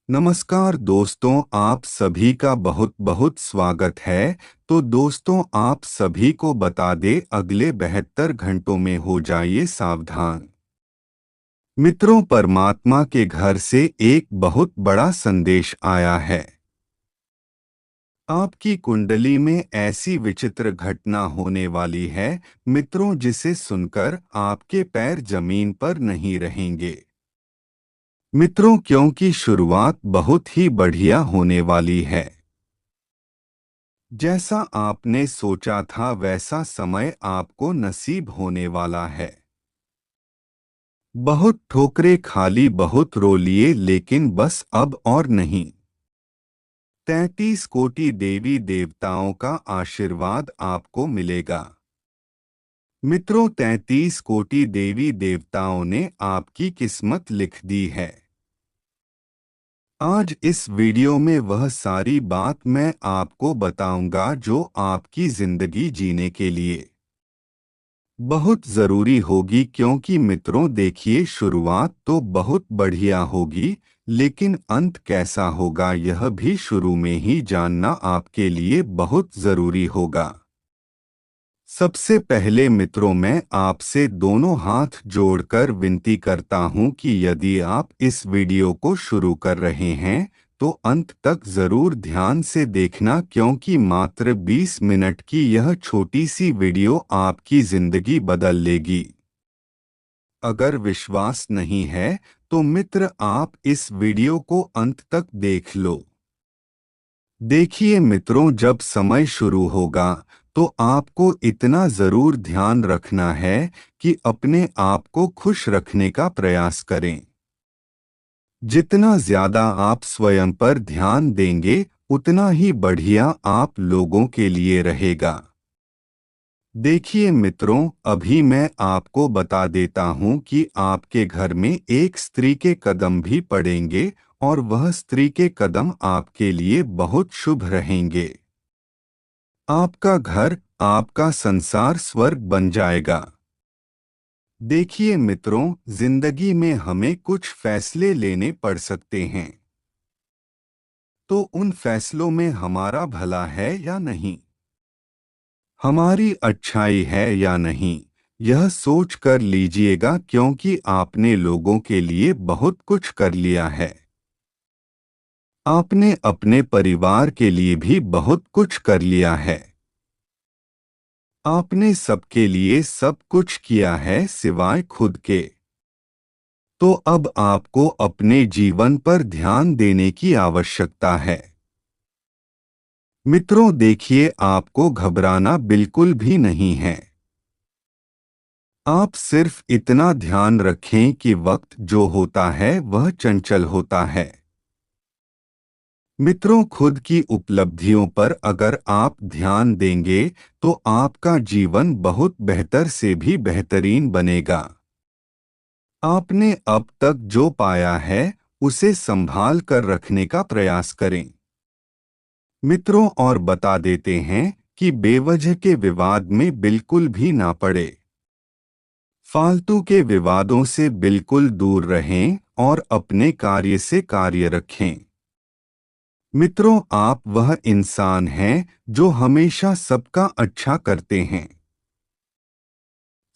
नमस्कार दोस्तों, आप सभी का बहुत बहुत स्वागत है। तो दोस्तों, आप सभी को बता दें, अगले 72 घंटों में हो जाइए सावधान। मित्रों, परमात्मा के घर से एक बहुत बड़ा संदेश आया है। आपकी कुंडली में ऐसी विचित्र घटना होने वाली है मित्रों, जिसे सुनकर आपके पैर जमीन पर नहीं रहेंगे। मित्रों, क्योंकि शुरुआत बहुत ही बढ़िया होने वाली है। जैसा आपने सोचा था वैसा समय आपको नसीब होने वाला है। बहुत ठोकरें खाली, बहुत रो लिए, लेकिन बस अब और नहीं। 33 कोटि देवी देवताओं का आशीर्वाद आपको मिलेगा। मित्रों, 33 कोटि देवी देवताओं ने आपकी किस्मत लिख दी है। आज इस वीडियो में वह सारी बात मैं आपको बताऊंगा जो आपकी जिंदगी जीने के लिए बहुत ज़रूरी होगी। क्योंकि मित्रों देखिए, शुरुआत तो बहुत बढ़िया होगी, लेकिन अंत कैसा होगा यह भी शुरू में ही जानना आपके लिए बहुत ज़रूरी होगा। सबसे पहले मित्रों, मैं आपसे दोनों हाथ जोड़कर विनती करता हूं कि यदि आप इस वीडियो को शुरू कर रहे हैं तो अंत तक ज़रूर ध्यान से देखना, क्योंकि मात्र 20 मिनट की यह छोटी सी वीडियो आपकी ज़िंदगी बदल लेगी। अगर विश्वास नहीं है तो मित्र, आप इस वीडियो को अंत तक देख लो। देखिए मित्रों, जब समय शुरू होगा तो आपको इतना ज़रूर ध्यान रखना है कि अपने आप को खुश रखने का प्रयास करें। जितना ज़्यादा आप स्वयं पर ध्यान देंगे उतना ही बढ़िया आप लोगों के लिए रहेगा। देखिए मित्रों, अभी मैं आपको बता देता हूं कि आपके घर में एक स्त्री के कदम भी पड़ेंगे और वह स्त्री के कदम आपके लिए बहुत शुभ रहेंगे। आपका घर, आपका संसार स्वर्ग बन जाएगा। देखिए मित्रों, जिंदगी में हमें कुछ फैसले लेने पड़ सकते हैं। तो उन फैसलों में हमारा भला है या नहीं, हमारी अच्छाई है या नहीं, यह सोच कर लीजिएगा, क्योंकि आपने लोगों के लिए बहुत कुछ कर लिया है। आपने अपने परिवार के लिए भी बहुत कुछ कर लिया है। आपने सबके लिए सब कुछ किया है सिवाय खुद के। तो अब आपको अपने जीवन पर ध्यान देने की आवश्यकता है। मित्रों देखिए, आपको घबराना बिल्कुल भी नहीं है। आप सिर्फ इतना ध्यान रखें कि वक्त जो होता है वह चंचल होता है। मित्रों, खुद की उपलब्धियों पर अगर आप ध्यान देंगे तो आपका जीवन बहुत बेहतर से भी बेहतरीन बनेगा। आपने अब तक जो पाया है उसे संभाल कर रखने का प्रयास करें। मित्रों, और बता देते हैं कि बेवजह के विवाद में बिल्कुल भी ना पड़े। फालतू के विवादों से बिल्कुल दूर रहें और अपने कार्य से कार्य रखें। मित्रों, आप वह इंसान हैं जो हमेशा सबका अच्छा करते हैं,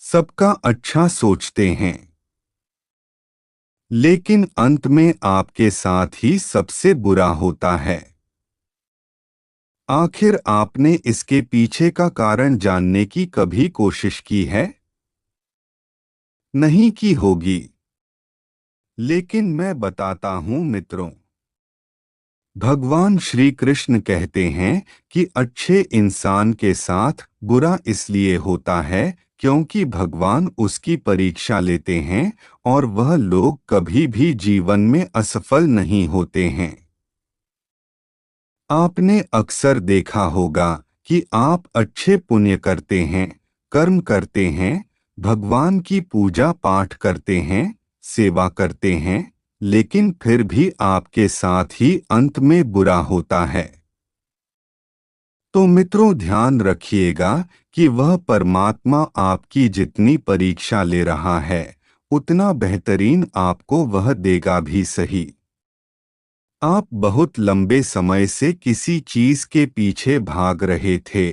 सबका अच्छा सोचते हैं, लेकिन अंत में आपके साथ ही सबसे बुरा होता है। आखिर आपने इसके पीछे का कारण जानने की कभी कोशिश की है? नहीं की होगी, लेकिन मैं बताता हूं मित्रों। भगवान श्री कृष्ण कहते हैं कि अच्छे इंसान के साथ बुरा इसलिए होता है क्योंकि भगवान उसकी परीक्षा लेते हैं और वह लोग कभी भी जीवन में असफल नहीं होते हैं। आपने अक्सर देखा होगा कि आप अच्छे पुण्य करते हैं, कर्म करते हैं, भगवान की पूजा पाठ करते हैं, सेवा करते हैं, लेकिन फिर भी आपके साथ ही अंत में बुरा होता है। तो मित्रों, ध्यान रखिएगा कि वह परमात्मा आपकी जितनी परीक्षा ले रहा है उतना बेहतरीन आपको वह देगा भी सही। आप बहुत लंबे समय से किसी चीज के पीछे भाग रहे थे,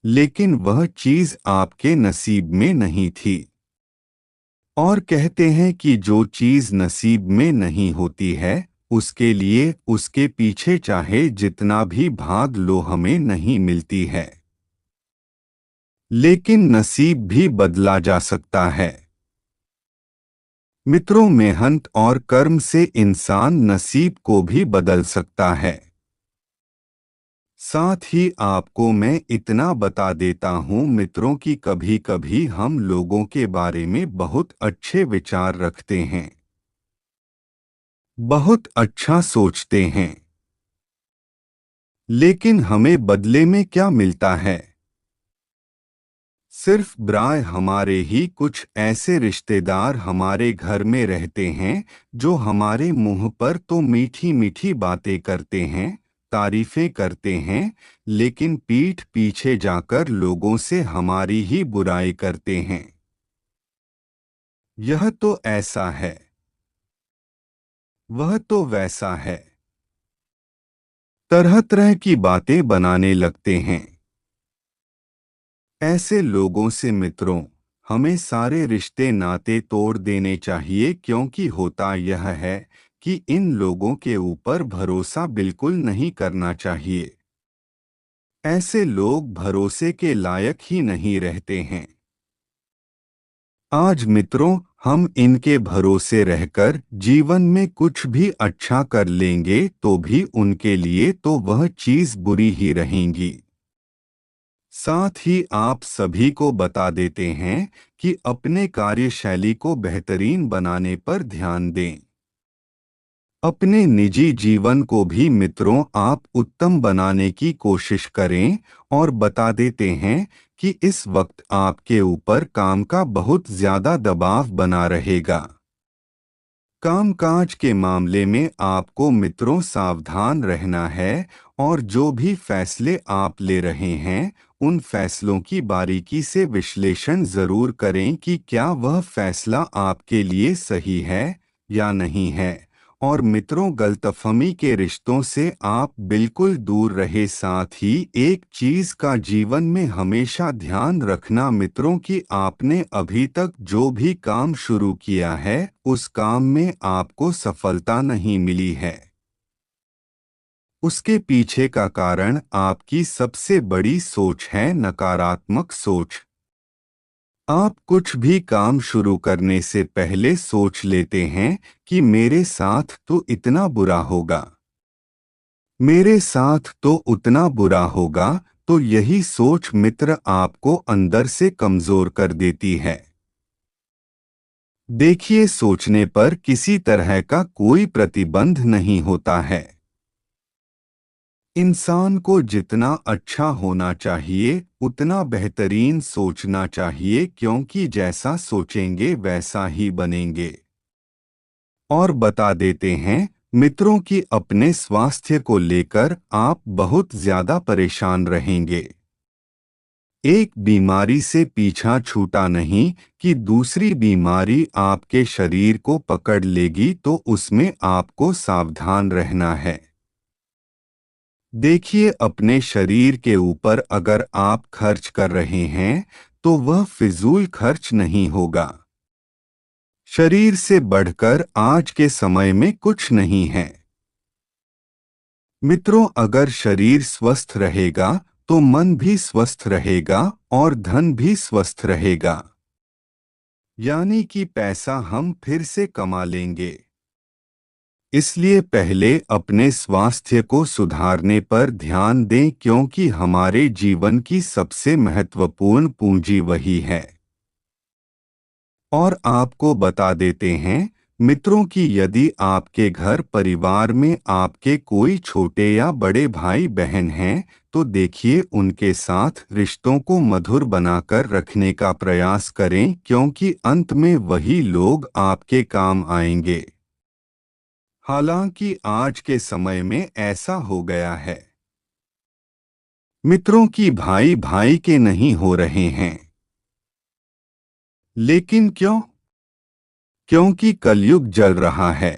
लेकिन वह चीज आपके नसीब में नहीं थी। और कहते हैं कि जो चीज नसीब में नहीं होती है, उसके लिए उसके पीछे चाहे जितना भी भाग लो हमें नहीं मिलती है। लेकिन नसीब भी बदला जा सकता है। मित्रों, मेहनत और कर्म से इंसान नसीब को भी बदल सकता है। साथ ही आपको मैं इतना बता देता हूं मित्रों कि कभी कभी हम लोगों के बारे में बहुत अच्छे विचार रखते हैं, बहुत अच्छा सोचते हैं, लेकिन हमें बदले में क्या मिलता है? सिर्फ बुराई। हमारे ही कुछ ऐसे रिश्तेदार हमारे घर में रहते हैं जो हमारे मुंह पर तो मीठी मीठी बातें करते हैं, तारीफें करते हैं, लेकिन पीठ पीछे जाकर लोगों से हमारी ही बुराई करते हैं। यह तो ऐसा है, वह तो वैसा है, तरह तरह की बातें बनाने लगते हैं। ऐसे लोगों से मित्रों, हमें सारे रिश्ते नाते तोड़ देने चाहिए, क्योंकि होता यह है कि इन लोगों के ऊपर भरोसा बिल्कुल नहीं करना चाहिए। ऐसे लोग भरोसे के लायक ही नहीं रहते हैं। आज मित्रों, हम इनके भरोसे रहकर जीवन में कुछ भी अच्छा कर लेंगे तो भी उनके लिए तो वह चीज बुरी ही रहेंगी। साथ ही आप सभी को बता देते हैं कि अपने कार्यशैली को बेहतरीन बनाने पर ध्यान दें। अपने निजी जीवन को भी मित्रों आप उत्तम बनाने की कोशिश करें, और बता देते हैं कि इस वक्त आपके ऊपर काम का बहुत ज्यादा दबाव बना रहेगा। कामकाज के मामले में आपको मित्रों सावधान रहना है, और जो भी फैसले आप ले रहे हैं उन फैसलों की बारीकी से विश्लेषण जरूर करें कि क्या वह फैसला आपके लिए सही है या नहीं है। और मित्रों, गलतफहमी के रिश्तों से आप बिल्कुल दूर रहे। साथ ही एक चीज का जीवन में हमेशा ध्यान रखना मित्रों कि आपने अभी तक जो भी काम शुरू किया है उस काम में आपको सफलता नहीं मिली है। उसके पीछे का कारण आपकी सबसे बड़ी सोच है, नकारात्मक सोच। आप कुछ भी काम शुरू करने से पहले सोच लेते हैं कि मेरे साथ तो इतना बुरा होगा, मेरे साथ तो उतना बुरा होगा। तो यही सोच मित्र आपको अंदर से कमजोर कर देती है। देखिए, सोचने पर किसी तरह का कोई प्रतिबंध नहीं होता है। इंसान को जितना अच्छा होना चाहिए उतना बेहतरीन सोचना चाहिए, क्योंकि जैसा सोचेंगे वैसा ही बनेंगे। और बता देते हैं मित्रों कि अपने स्वास्थ्य को लेकर आप बहुत ज्यादा परेशान रहेंगे। एक बीमारी से पीछा छूटा नहीं कि दूसरी बीमारी आपके शरीर को पकड़ लेगी, तो उसमें आपको सावधान रहना है। देखिए, अपने शरीर के ऊपर अगर आप खर्च कर रहे हैं तो वह फिजूल खर्च नहीं होगा। शरीर से बढ़कर आज के समय में कुछ नहीं है। मित्रों, अगर शरीर स्वस्थ रहेगा तो मन भी स्वस्थ रहेगा और धन भी स्वस्थ रहेगा। यानी कि पैसा हम फिर से कमा लेंगे। इसलिए पहले अपने स्वास्थ्य को सुधारने पर ध्यान दें, क्योंकि हमारे जीवन की सबसे महत्वपूर्ण पूंजी वही है। और आपको बता देते हैं मित्रों कि यदि आपके घर परिवार में आपके कोई छोटे या बड़े भाई बहन हैं तो देखिए उनके साथ रिश्तों को मधुर बनाकर रखने का प्रयास करें, क्योंकि अंत में वही लोग आपके काम आएंगे। हालांकि आज के समय में ऐसा हो गया है मित्रों कि भाई भाई के नहीं हो रहे हैं। लेकिन क्यों? क्योंकि कलयुग जल रहा है।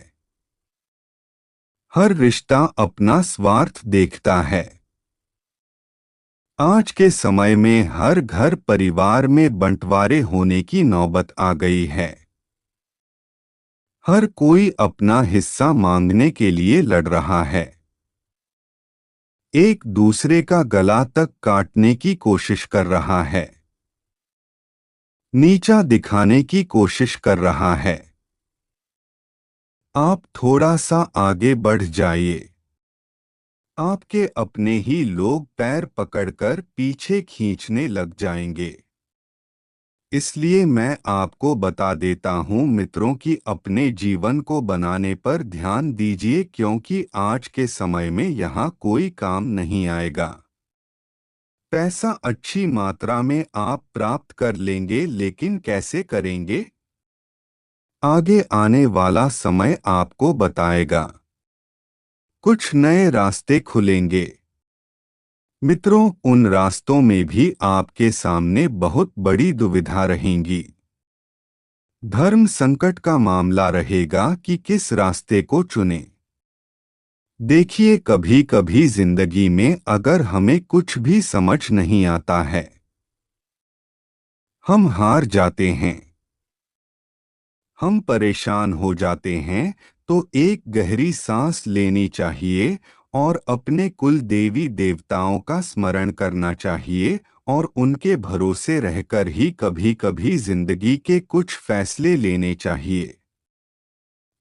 हर रिश्ता अपना स्वार्थ देखता है। आज के समय में हर घर परिवार में बंटवारे होने की नौबत आ गई है। हर कोई अपना हिस्सा मांगने के लिए लड़ रहा है। एक दूसरे का गला तक काटने की कोशिश कर रहा है। नीचा दिखाने की कोशिश कर रहा है। आप थोड़ा सा आगे बढ़ जाइए। आपके अपने ही लोग पैर पकड़कर पीछे खींचने लग जाएंगे। इसलिए मैं आपको बता देता हूं मित्रों कि अपने जीवन को बनाने पर ध्यान दीजिए, क्योंकि आज के समय में यहाँ कोई काम नहीं आएगा। पैसा अच्छी मात्रा में आप प्राप्त कर लेंगे, लेकिन कैसे करेंगे? आगे आने वाला समय आपको बताएगा। कुछ नए रास्ते खुलेंगे। मित्रों, उन रास्तों में भी आपके सामने बहुत बड़ी दुविधा रहेंगी। धर्म संकट का मामला रहेगा कि किस रास्ते को चुनें। देखिए, कभी कभी जिंदगी में अगर हमें कुछ भी समझ नहीं आता है, हम हार जाते हैं, हम परेशान हो जाते हैं, तो एक गहरी सांस लेनी चाहिए और अपने कुल देवी देवताओं का स्मरण करना चाहिए और उनके भरोसे रहकर ही कभी कभी जिंदगी के कुछ फैसले लेने चाहिए।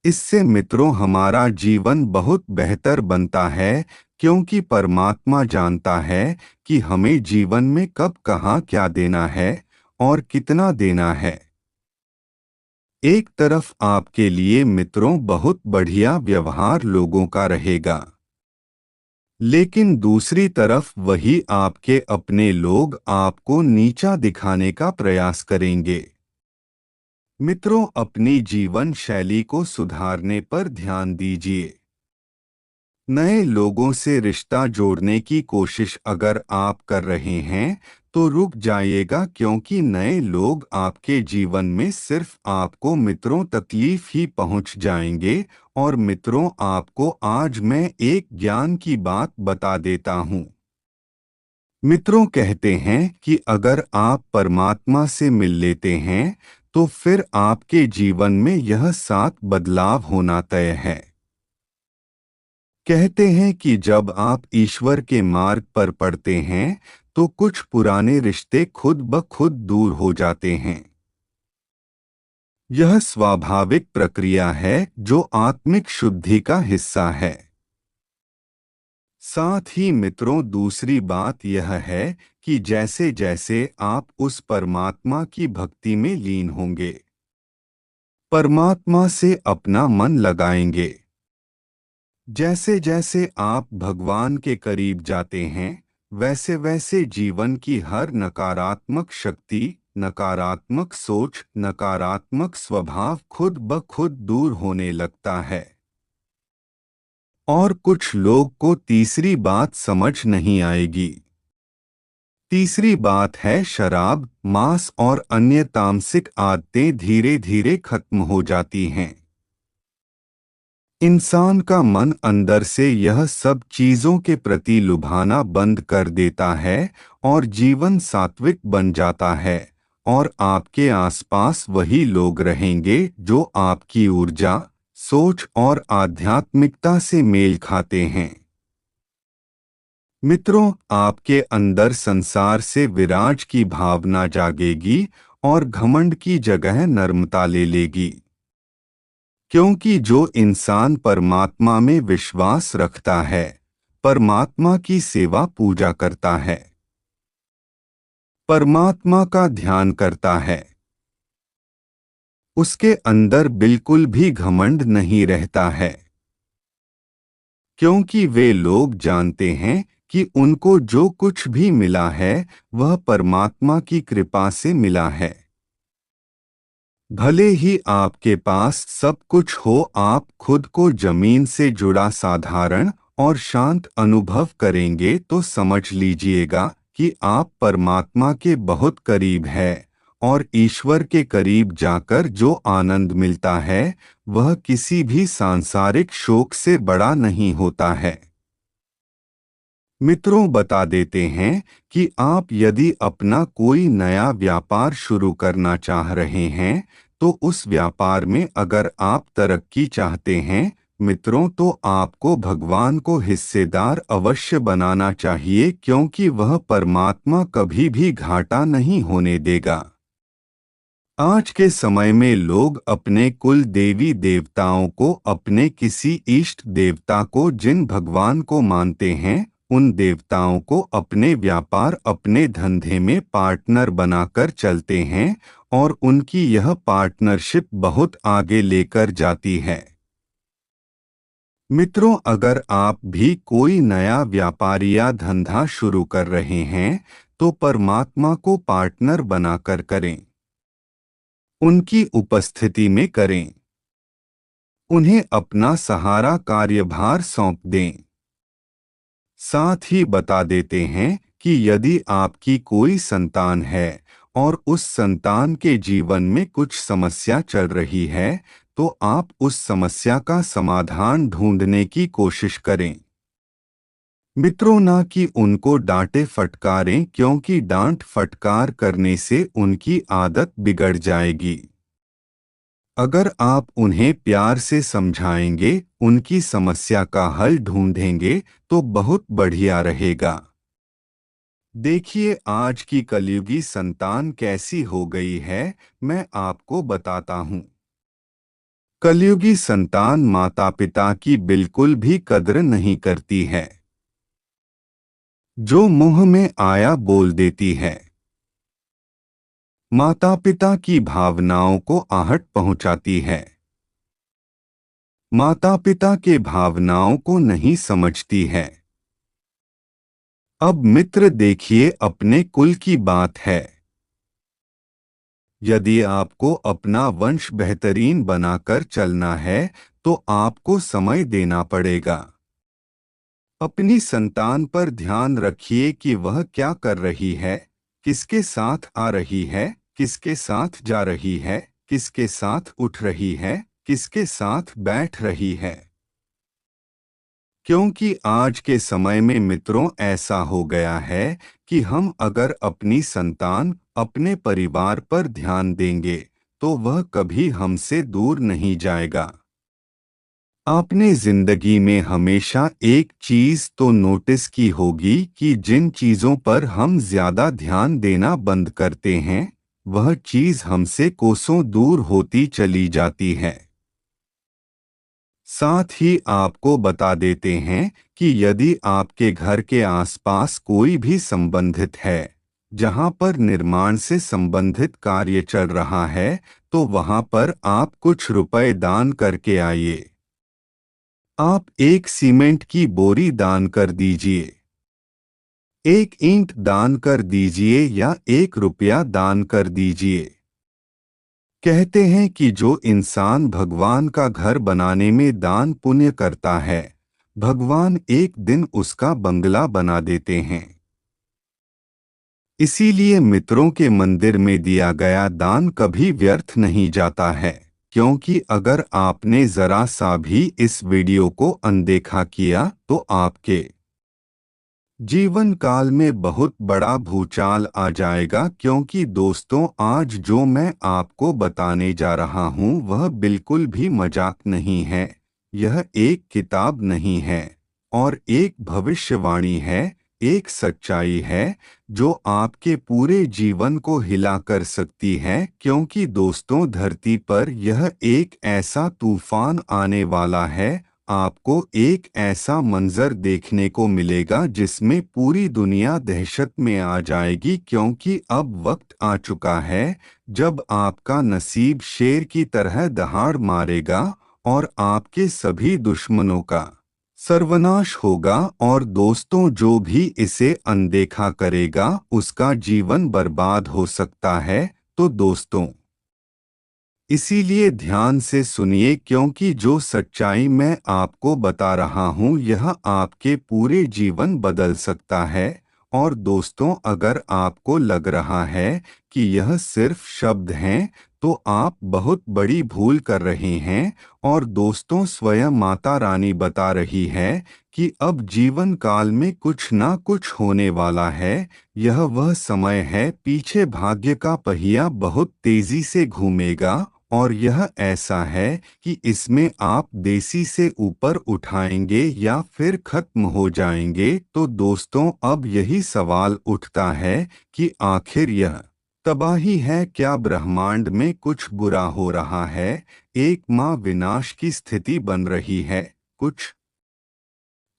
इससे मित्रों हमारा जीवन बहुत बेहतर बनता है, क्योंकि परमात्मा जानता है कि हमें जीवन में कब कहाँ क्या देना है और कितना देना है। एक तरफ आपके लिए मित्रों बहुत बढ़िया व्यवहार लोगों का रहेगा, लेकिन दूसरी तरफ वही आपके अपने लोग आपको नीचा दिखाने का प्रयास करेंगे। मित्रों, अपनी जीवन शैली को सुधारने पर ध्यान दीजिए। नए लोगों से रिश्ता जोड़ने की कोशिश अगर आप कर रहे हैं तो रुक जाइएगा, क्योंकि नए लोग आपके जीवन में सिर्फ आपको मित्रों तकलीफ ही पहुंच जाएंगे। और मित्रों, आपको आज मैं एक ज्ञान की बात बता देता हूं। मित्रों कहते हैं कि अगर आप परमात्मा से मिल लेते हैं तो फिर आपके जीवन में यह 7 बदलाव होना तय है। कहते हैं कि जब आप ईश्वर के मार्ग पर पड़ते हैं तो कुछ पुराने रिश्ते खुद ब खुद दूर हो जाते हैं। यह स्वाभाविक प्रक्रिया है जो आत्मिक शुद्धि का हिस्सा है। साथ ही मित्रों, दूसरी बात यह है कि जैसे जैसे आप उस परमात्मा की भक्ति में लीन होंगे, परमात्मा से अपना मन लगाएंगे, जैसे जैसे आप भगवान के करीब जाते हैं, वैसे वैसे जीवन की हर नकारात्मक शक्ति, नकारात्मक सोच, नकारात्मक स्वभाव खुद ब खुद दूर होने लगता है। और कुछ लोग को तीसरी बात समझ नहीं आएगी। तीसरी बात है शराब, मांस और अन्य तामसिक आदतें धीरे धीरे खत्म हो जाती हैं। इंसान का मन अंदर से यह सब चीजों के प्रति लुभाना बंद कर देता है और जीवन सात्विक बन जाता है, और आपके आसपास वही लोग रहेंगे जो आपकी ऊर्जा, सोच और आध्यात्मिकता से मेल खाते हैं। मित्रों, आपके अंदर संसार से विराज की भावना जागेगी और घमंड की जगह नर्मता ले लेगी, क्योंकि जो इंसान परमात्मा में विश्वास रखता है, परमात्मा की सेवा पूजा करता है, परमात्मा का ध्यान करता है, उसके अंदर बिल्कुल भी घमंड नहीं रहता है, क्योंकि वे लोग जानते हैं कि उनको जो कुछ भी मिला है वह परमात्मा की कृपा से मिला है। भले ही आपके पास सब कुछ हो, आप खुद को जमीन से जुड़ा साधारण और शांत अनुभव करेंगे तो समझ लीजिएगा कि आप परमात्मा के बहुत करीब हैं और ईश्वर के करीब जाकर जो आनंद मिलता है वह किसी भी सांसारिक शोक से बड़ा नहीं होता है। मित्रों, बता देते हैं कि आप यदि अपना कोई नया व्यापार शुरू करना चाह रहे हैं तो उस व्यापार में अगर आप तरक्की चाहते हैं मित्रों, तो आपको भगवान को हिस्सेदार अवश्य बनाना चाहिए, क्योंकि वह परमात्मा कभी भी घाटा नहीं होने देगा। आज के समय में लोग अपने कुल देवी देवताओं को, अपने किसी इष्ट देवता को, जिन भगवान को मानते हैं उन देवताओं को अपने व्यापार, अपने धंधे में पार्टनर बनाकर चलते हैं और उनकी यह पार्टनरशिप बहुत आगे लेकर जाती है। मित्रों, अगर आप भी कोई नया व्यापार या धंधा शुरू कर रहे हैं तो परमात्मा को पार्टनर बनाकर करें, उनकी उपस्थिति में करें, उन्हें अपना सहारा कार्यभार सौंप दें। साथ ही बता देते हैं कि यदि आपकी कोई संतान है और उस संतान के जीवन में कुछ समस्या चल रही है तो आप उस समस्या का समाधान ढूंढने की कोशिश करें। मित्रों, ना कि उनको डांटे फटकारें, क्योंकि डांट फटकार करने से उनकी आदत बिगड़ जाएगी। अगर आप उन्हें प्यार से समझाएंगे, उनकी समस्या का हल ढूंढेंगे तो बहुत बढ़िया रहेगा। देखिए आज की कलयुगी संतान कैसी हो गई है, मैं आपको बताता हूँ। कलयुगी संतान माता पिता की बिल्कुल भी कद्र नहीं करती है, जो मुंह में आया बोल देती है। माता पिता की भावनाओं को आहट पहुंचाती है, माता पिता के भावनाओं को नहीं समझती है। अब मित्र देखिए, अपने कुल की बात है। यदि आपको अपना वंश बेहतरीन बनाकर चलना है तो आपको समय देना पड़ेगा। अपनी संतान पर ध्यान रखिए कि वह क्या कर रही है, किसके साथ आ रही है, किसके साथ जा रही है, किसके साथ उठ रही है, किसके साथ बैठ रही है। क्योंकि आज के समय में मित्रों ऐसा हो गया है कि हम अगर अपनी संतान, अपने परिवार पर ध्यान देंगे तो वह कभी हमसे दूर नहीं जाएगा। आपने जिंदगी में हमेशा एक चीज तो नोटिस की होगी कि जिन चीजों पर हम ज्यादा ध्यान देना बंद करते हैं वह चीज हमसे कोसों दूर होती चली जाती है। साथ ही आपको बता देते हैं कि यदि आपके घर के आसपास कोई भी संबंधित है जहां पर निर्माण से संबंधित कार्य चल रहा है तो वहां पर आप कुछ रुपए दान करके आइए। आप एक सीमेंट की बोरी दान कर दीजिए, एक ईंट दान कर दीजिए या एक रुपया दान कर दीजिए। कहते हैं कि जो इंसान भगवान का घर बनाने में दान पुण्य करता है भगवान एक दिन उसका बंगला बना देते हैं। इसीलिए मित्रों के मंदिर में दिया गया दान कभी व्यर्थ नहीं जाता है, क्योंकि अगर आपने जरा सा भी इस वीडियो को अनदेखा किया तो आपके जीवन काल में बहुत बड़ा भूचाल आ जाएगा। क्योंकि दोस्तों, आज जो मैं आपको बताने जा रहा हूँ वह बिल्कुल भी मजाक नहीं है, यह एक किताब नहीं है और एक भविष्यवाणी है, एक सच्चाई है जो आपके पूरे जीवन को हिला कर सकती है। क्योंकि दोस्तों, धरती पर यह एक ऐसा तूफान आने वाला है, आपको एक ऐसा मंजर देखने को मिलेगा जिसमें पूरी दुनिया दहशत में आ जाएगी। क्योंकि अब वक्त आ चुका है जब आपका नसीब शेर की तरह दहाड़ मारेगा और आपके सभी दुश्मनों का सर्वनाश होगा। और दोस्तों, जो भी इसे अनदेखा करेगा उसका जीवन बर्बाद हो सकता है। तो दोस्तों, इसीलिए ध्यान से सुनिए, क्योंकि जो सच्चाई मैं आपको बता रहा हूँ यह आपके पूरे जीवन बदल सकता है और दोस्तों, अगर आपको लग रहा है कि यह सिर्फ शब्द हैं, तो आप बहुत बड़ी भूल कर रहे हैं। और दोस्तों, स्वयं माता रानी बता रही है कि अब जीवन काल में कुछ ना कुछ होने वाला है। यह वह समय है, पीछे भाग्य का पहिया बहुत तेजी से घूमेगा, और यह ऐसा है कि इसमें आप देसी से ऊपर उठाएंगे या फिर खत्म हो जाएंगे। तो दोस्तों, अब यही सवाल उठता है कि आखिर यह तबाही है क्या? ब्रह्मांड में कुछ बुरा हो रहा है, एक माँ विनाश की स्थिति बन रही है, कुछ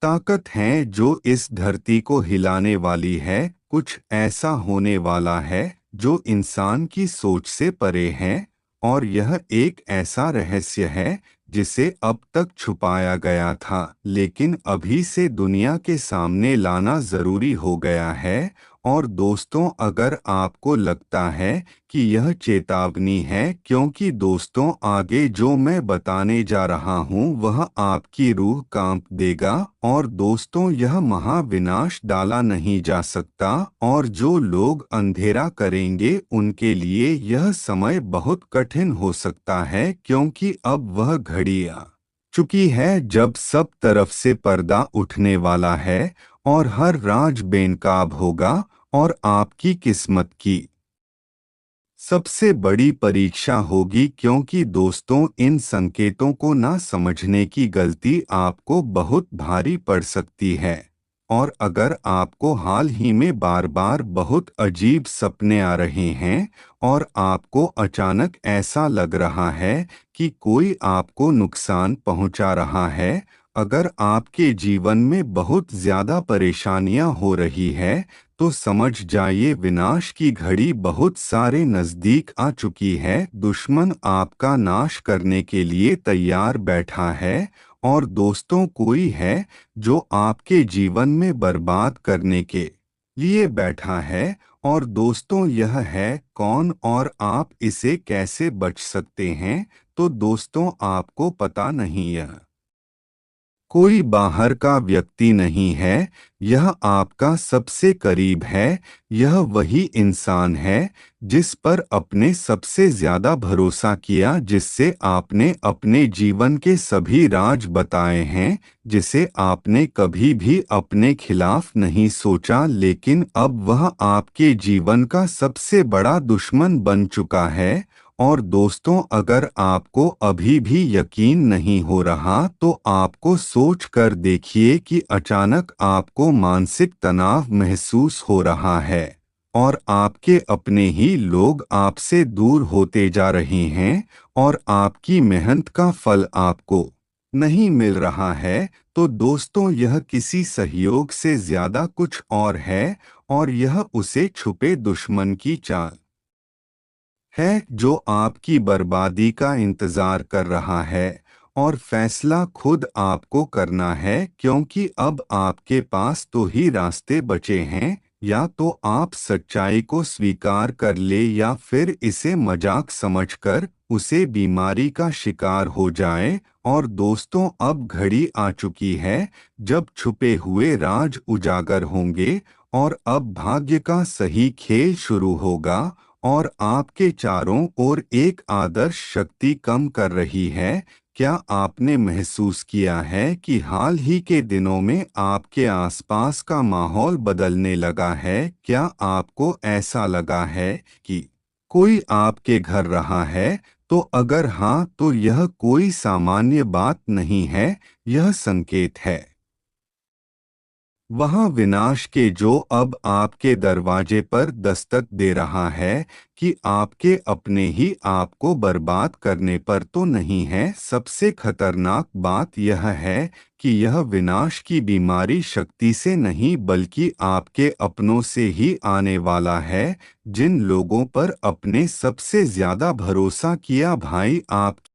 ताकत है जो इस धरती को हिलाने वाली है, कुछ ऐसा होने वाला है जो इंसान की सोच से परे है। और यह एक ऐसा रहस्य है जिसे अब तक छुपाया गया था, लेकिन अभी से दुनिया के सामने लाना जरूरी हो गया है। और दोस्तों, अगर आपको लगता है कि यह चेतावनी है, क्योंकि दोस्तों, आगे जो मैं बताने जा रहा हूँ वह आपकी रूह कांप देगा। और दोस्तों, यह महाविनाश डाला नहीं जा सकता, और जो लोग अंधेरा करेंगे उनके लिए यह समय बहुत कठिन हो सकता है, क्योंकि अब वह घड़ी आ चुकी है जब सब तरफ से पर्दा उठने वाला है और हर राज बेनकाब होगा। और आपकी किस्मत की सबसे बड़ी परीक्षा होगी, क्योंकि दोस्तों, इन संकेतों को ना समझने की गलती आपको बहुत भारी पड़ सकती है। और अगर आपको हाल ही में बार बार बहुत अजीब सपने आ रहे हैं, और आपको अचानक ऐसा लग रहा है कि कोई आपको नुकसान पहुंचा रहा है, अगर आपके जीवन में बहुत ज्यादा परेशानियां हो रही है, तो समझ जाइए विनाश की घड़ी बहुत सारे नजदीक आ चुकी है। दुश्मन आपका नाश करने के लिए तैयार बैठा है। और दोस्तों, कोई है जो आपके जीवन में बर्बाद करने के लिए बैठा है। और दोस्तों, यह है कौन और आप इसे कैसे बच सकते हैं? तो दोस्तों, आपको पता नहीं, यह कोई बाहर का व्यक्ति नहीं है, यह आपका सबसे करीब है। यह वही इंसान है जिस पर अपने सबसे ज्यादा भरोसा किया, जिससे आपने अपने जीवन के सभी राज बताए हैं, जिसे आपने कभी भी अपने खिलाफ नहीं सोचा, लेकिन अब वह आपके जीवन का सबसे बड़ा दुश्मन बन चुका है। और दोस्तों, अगर आपको अभी भी यकीन नहीं हो रहा, तो आपको सोच कर देखिए कि अचानक आपको मानसिक तनाव महसूस हो रहा है, और आपके अपने ही लोग आपसे दूर होते जा रहे हैं, और आपकी मेहनत का फल आपको नहीं मिल रहा है। तो दोस्तों, यह किसी सहयोग से ज्यादा कुछ और है, और यह उसे छुपे दुश्मन की चाल है जो आपकी बर्बादी का इंतजार कर रहा है। और फैसला खुद आपको करना है, क्योंकि अब आपके पास दो ही रास्ते बचे हैं, या तो आप सच्चाई को स्वीकार कर ले, या फिर इसे मजाक समझकर उसे बीमारी का शिकार हो जाए। और दोस्तों, अब घड़ी आ चुकी है जब छुपे हुए राज उजागर होंगे, और अब भाग्य का सही खेल शुरू होगा। और आपके चारों ओर एक आदर्श शक्ति कम कर रही है। क्या आपने महसूस किया है कि हाल ही के दिनों में आपके आसपास का माहौल बदलने लगा है? क्या आपको ऐसा लगा है कि कोई आपके घर रहा है? तो अगर हाँ, तो यह कोई सामान्य बात नहीं है, यह संकेत है वहाँ विनाश के, जो अब आपके दरवाजे पर दस्तक दे रहा है, कि आपके अपने ही आपको बर्बाद करने पर तो नहीं है। सबसे खतरनाक बात यह है कि यह विनाश की बीमारी शक्ति से नहीं, बल्कि आपके अपनों से ही आने वाला है, जिन लोगों पर अपने सबसे ज्यादा भरोसा किया। भाई, आपकी